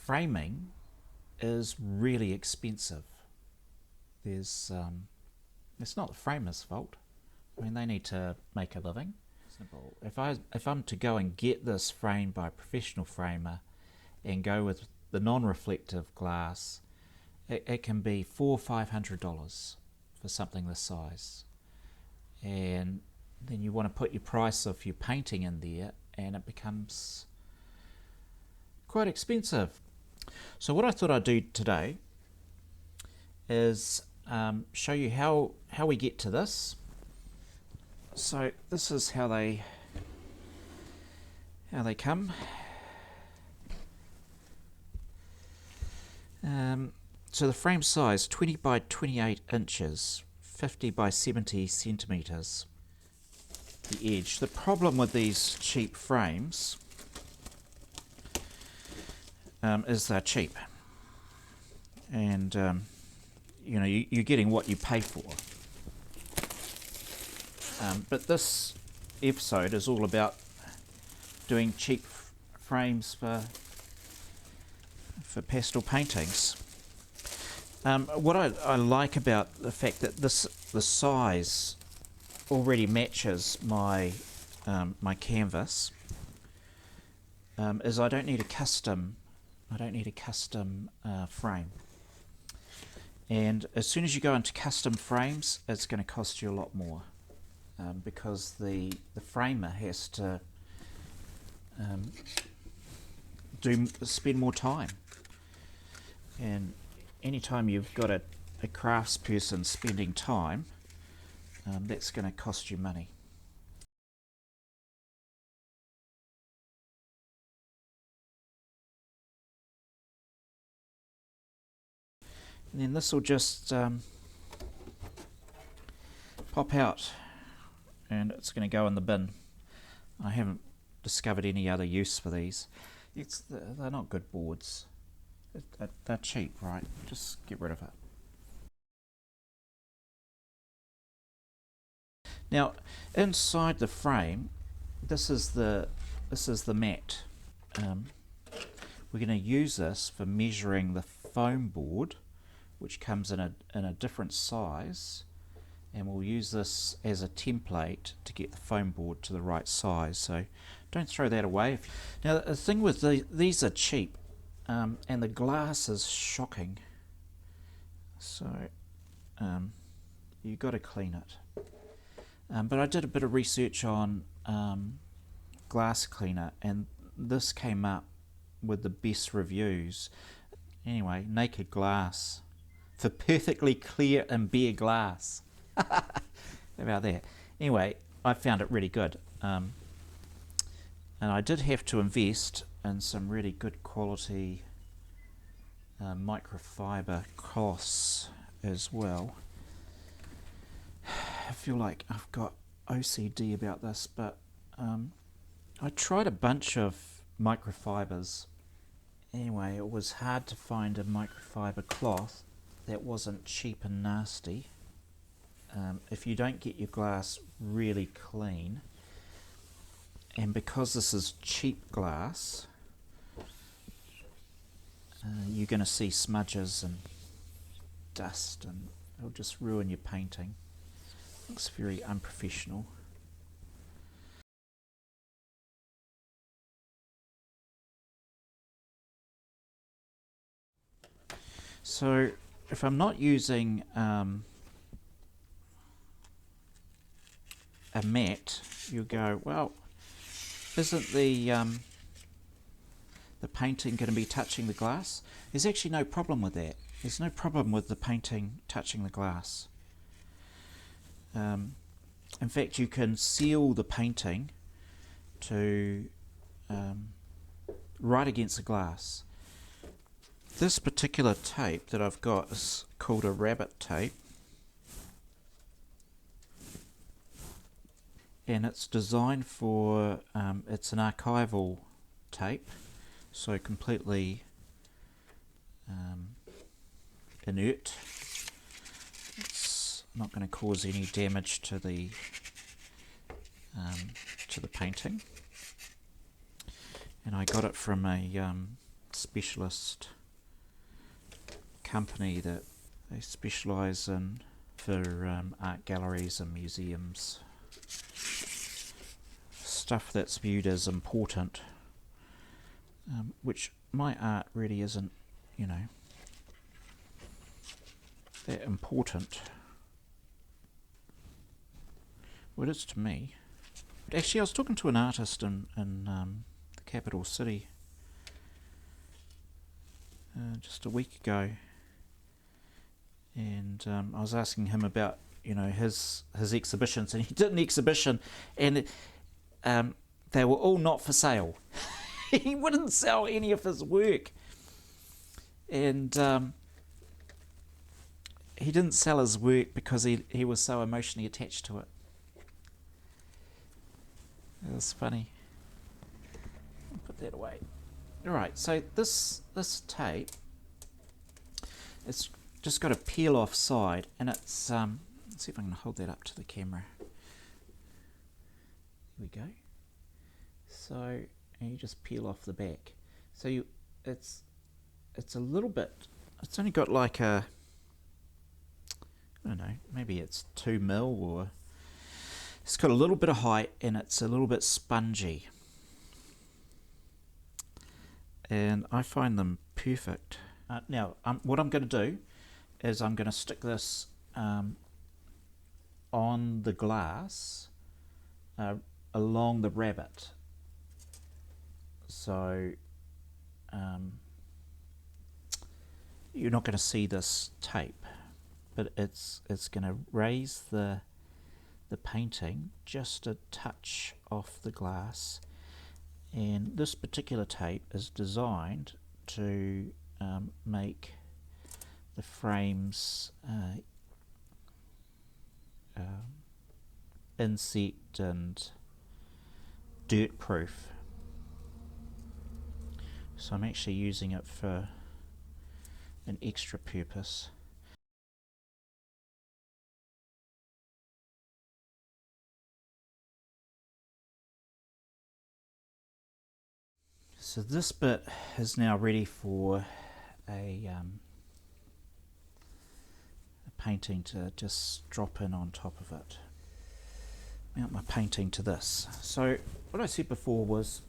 framing is really expensive. There's it's not the framer's fault. I mean, they need to make a living. If I'm to go and get this framed by a professional framer and go with the non-reflective glass, it can be $400 or $500 for something this size, and then you want to put your price of your painting in there, and it becomes quite expensive. So what I thought I'd do today is show you how we get to this. So this is how they come. So the frame size 20 by 28 inches, 50 by 70 centimeters. The edge. The problem with these cheap frames is they're cheap, and you know, you're getting what you pay for. But this episode is all about doing cheap frames for pastel paintings. What I like about the fact that the size already matches my my canvas is I don't need a custom frame. And as soon as you go into custom frames, it's going to cost you a lot more, because the framer has to spend more time. And anytime you've got a craftsperson spending time, that's going to cost you money. And then this will just pop out, and it's going to go in the bin. I haven't discovered any other use for these. They're not good boards. They're cheap, right? Just get rid of it. Now, inside the frame, this is the mat. We're going to use this for measuring the foam board, which comes in a different size, and we'll use this as a template to get the foam board to the right size. So don't throw that away. Now the thing with these are cheap, and the glass is shocking, so you've got to clean it. But I did a bit of research on glass cleaner, and this came up with the best reviews. Anyway, Naked Glass for perfectly clear and bare glass. How about that? Anyway, I found it really good, and I did have to invest in some really good quality microfiber cloths as well. I feel like I've got OCD about this, but I tried a bunch of microfibers. Anyway, it was hard to find a microfiber cloth that wasn't cheap and nasty. If you don't get your glass really clean, and because this is cheap glass, you're going to see smudges and dust, and it'll just ruin your painting. Looks very unprofessional. So if I'm not using a mat, you go, well, isn't the painting going to be touching the glass? There's actually no problem with that. There's no problem with the painting touching the glass. In fact, you can seal the painting to right against the glass. This particular tape that I've got is called a rabbit tape, and it's designed for, it's an archival tape, so completely inert. It's not going to cause any damage to the painting. And I got it from a company that they specialise in for art galleries and museums. Stuff that's viewed as important, which my art really isn't, you know, that important. Well, it is to me. But actually, I was talking to an artist in the capital city just a week ago, and I was asking him about, you know, his exhibitions, and he did an exhibition, and they were all not for sale. He wouldn't sell any of his work, and he didn't sell his work because he was so emotionally attached to it. It was funny. I'll put that away. Alright, so this tape, it's just got a peel off side, and it's let's see if I can hold that up to the camera. There we go. So, and you just peel off the back. So it's a little bit, it's only got like a, I don't know, maybe it's 2 mil, or it's got a little bit of height, and it's a little bit spongy. And I find them perfect. Now, what I'm going to do is I'm going to stick this on the glass along the rabbit. So you're not going to see this tape, but it's going to raise the painting just a touch off the glass. And this particular tape is designed to make the frames insect and dirt proof. So I'm actually using it for an extra purpose. So this bit is now ready for a painting to just drop in on top of it. Mount my painting to this. So what I said before was,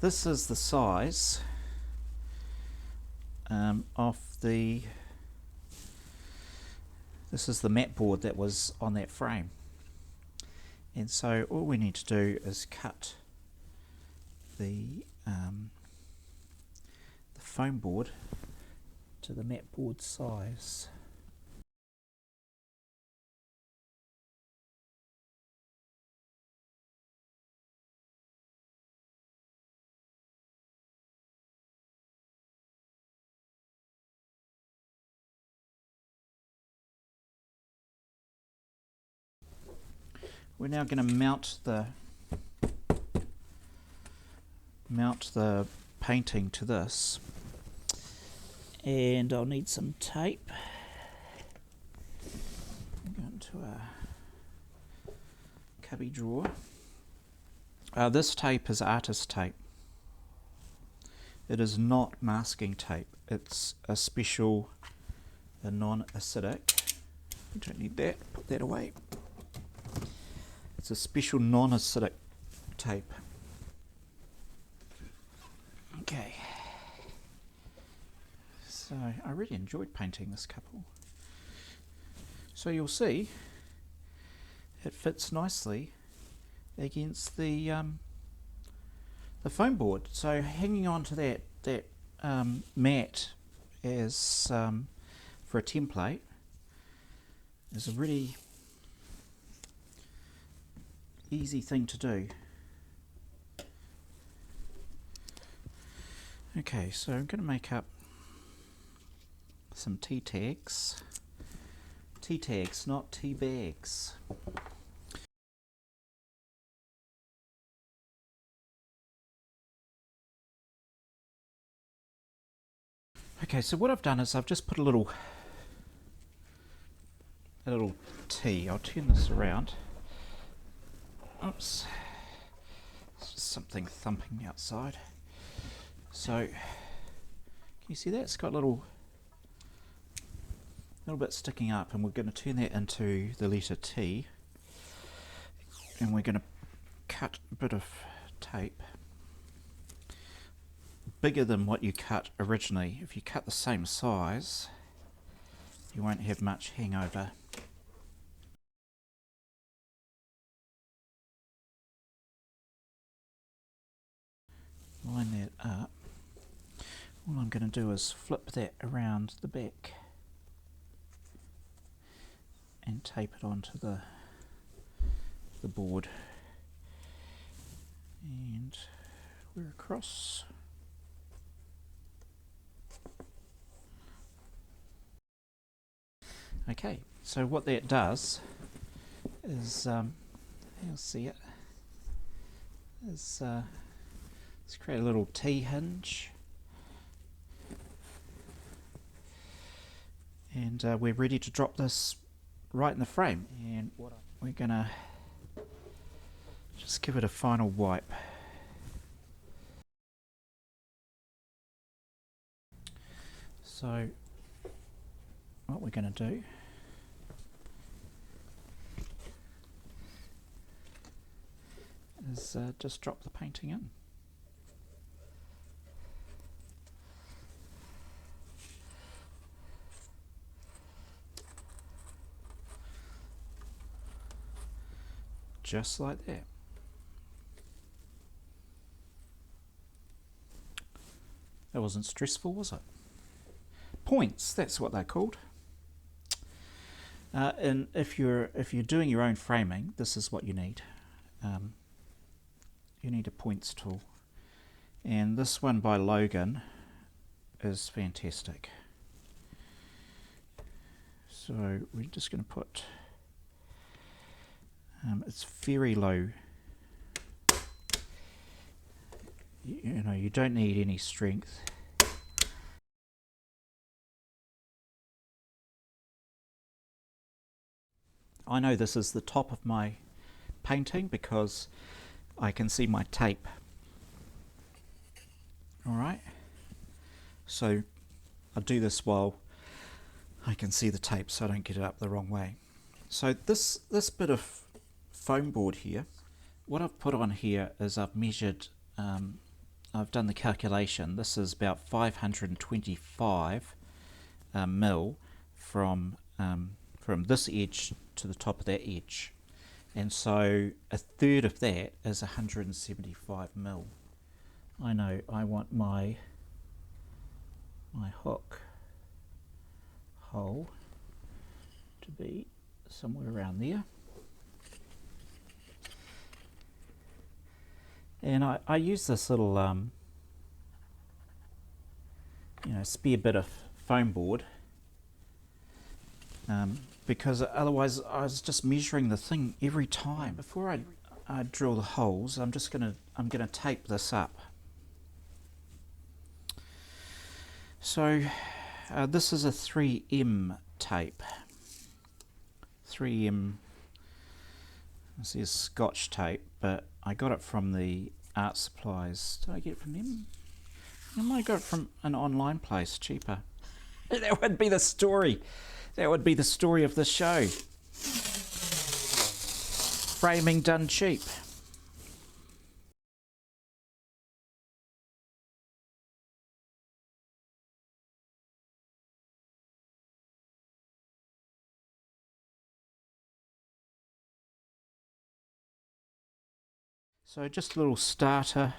this is the size of this is the mat board that was on that frame. And so all we need to do is cut the foam board to the mat board size. We're now going to mount the painting to this, and I'll need some tape. I'm going to a cubby drawer. This tape is artist tape. It is not masking tape. It's a special, non-acidic. You don't need that. Put that away. It's a special non-acidic tape. Okay. So I really enjoyed painting this couple. So you'll see it fits nicely against the foam board. So hanging on to that mat as for a template is a really easy thing to do. Okay, so I'm going to make up some tea tags. Tea tags, not tea bags. Okay, so what I've done is I've just put a little tea. I'll turn this around. Oops. It's just something thumping outside. So can you see that? It's got a little bit sticking up, and we're going to turn that into the letter T, and we're going to cut a bit of tape bigger than what you cut originally. If you cut the same size, you won't have much hangover. Line that up. All I'm going to do is flip that around the back and tape it onto the board, and we're across. Okay, so what that does is, you'll see it, is let's create a little T hinge, and we're ready to drop this right in the frame. And what we're gonna just give it a final wipe. So what we're going to do is just drop the painting in. Just like that. That wasn't stressful, was it? Points, that's what they're called. And if you're doing your own framing, this is what you need. You need a points tool, and this one by Logan is fantastic. So we're just going to put, it's very low. You know, you don't need any strength. I know this is the top of my painting because I can see my tape. Alright, so I'll do this while I can see the tape so I don't get it up the wrong way. So this bit of foam board here, what I've put on here is I've measured, I've done the calculation. This is about 525 mil from this edge to the top of that edge, and so a third of that is 175 mil. I know I want my hook hole to be somewhere around there, and I use this little spare bit of foam board, because otherwise I was just measuring the thing every time. Before I drill the holes, I'm gonna tape this up. So this is a 3M tape. 3M, this is Scotch tape, but I got it from the art supplies. Did I get it from them? I might have got it from an online place, cheaper. That would be the story. That would be the story of the show. Framing done cheap. So just a little starter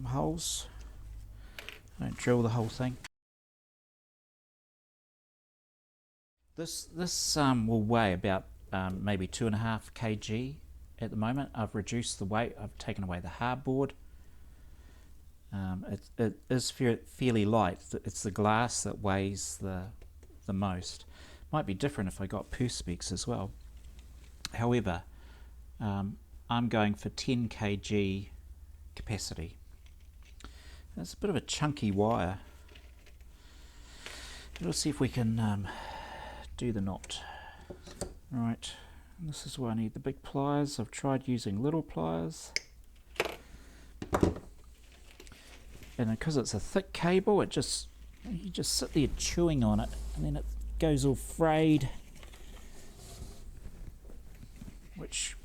holes. I don't drill the whole thing. This will weigh about maybe 2.5 kg at the moment. I've reduced the weight. I've taken away the hardboard. It is fairly light. It's the glass that weighs the most. Might be different if I got perspex as well. However, I'm going for 10 kg capacity. It's a bit of a chunky wire. Let's see if we can do the knot. Right, this is where I need the big pliers. I've tried using little pliers. and because it's a thick cable, you just sit there chewing on it, and then it goes all frayed, which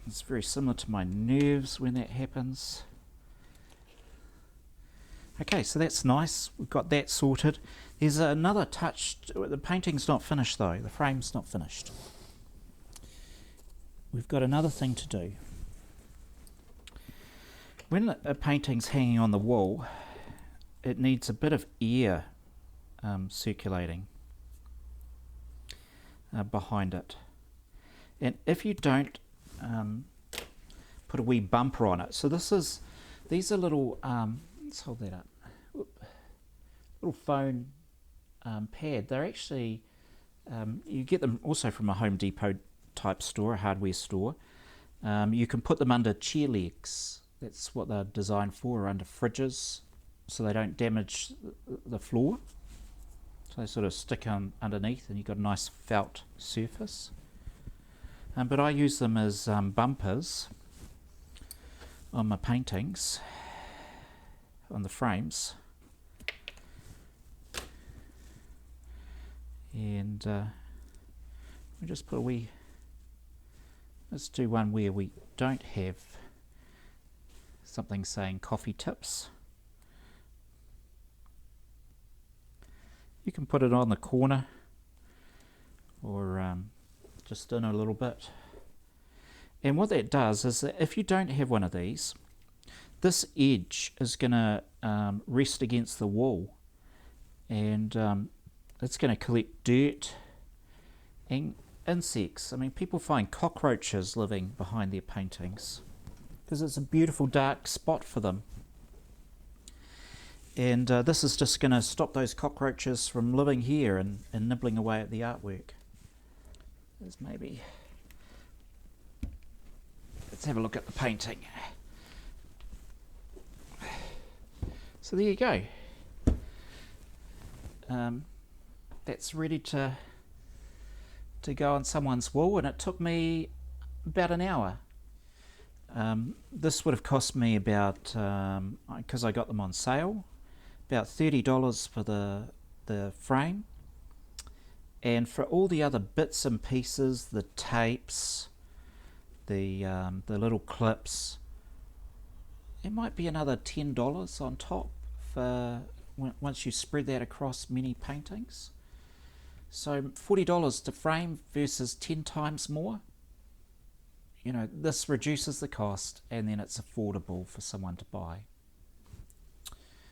is very similar to my nerves when that happens. Okay, so that's nice. We've got that sorted. There's another touch. The painting's not finished though. The frame's not finished. We've got another thing to do. When a painting's hanging on the wall, it needs a bit of air circulating behind it. And if you don't put a wee bumper on it, so these are little, let's hold that up, little phone pad. They're actually, you get them also from a Home Depot type store, a hardware store. You can put them under chair legs. That's what they're designed for, or under fridges, so they don't damage the floor. So they sort of stick underneath, and you've got a nice felt surface. But I use them as bumpers on my paintings, on the frames. And we just put let's do one where we don't have something saying coffee tips. You can put it on the corner, or just in a little bit. And what that does is that if you don't have one of these, this edge is going to rest against the wall, and it's going to collect dirt and insects. I mean, people find cockroaches living behind their paintings because it's a beautiful dark spot for them. And this is just going to stop those cockroaches from living here and nibbling away at the artwork. Let's have a look at the painting. So there you go. That's ready to go on someone's wall, and it took me about an hour. This would have cost me about, because I got them on sale, about $30 for the frame, and for all the other bits and pieces, the tapes, the little clips, it might be another $10 on top for once you spread that across many paintings. So $40 to frame versus 10 times more. You know, this reduces the cost, and then it's affordable for someone to buy.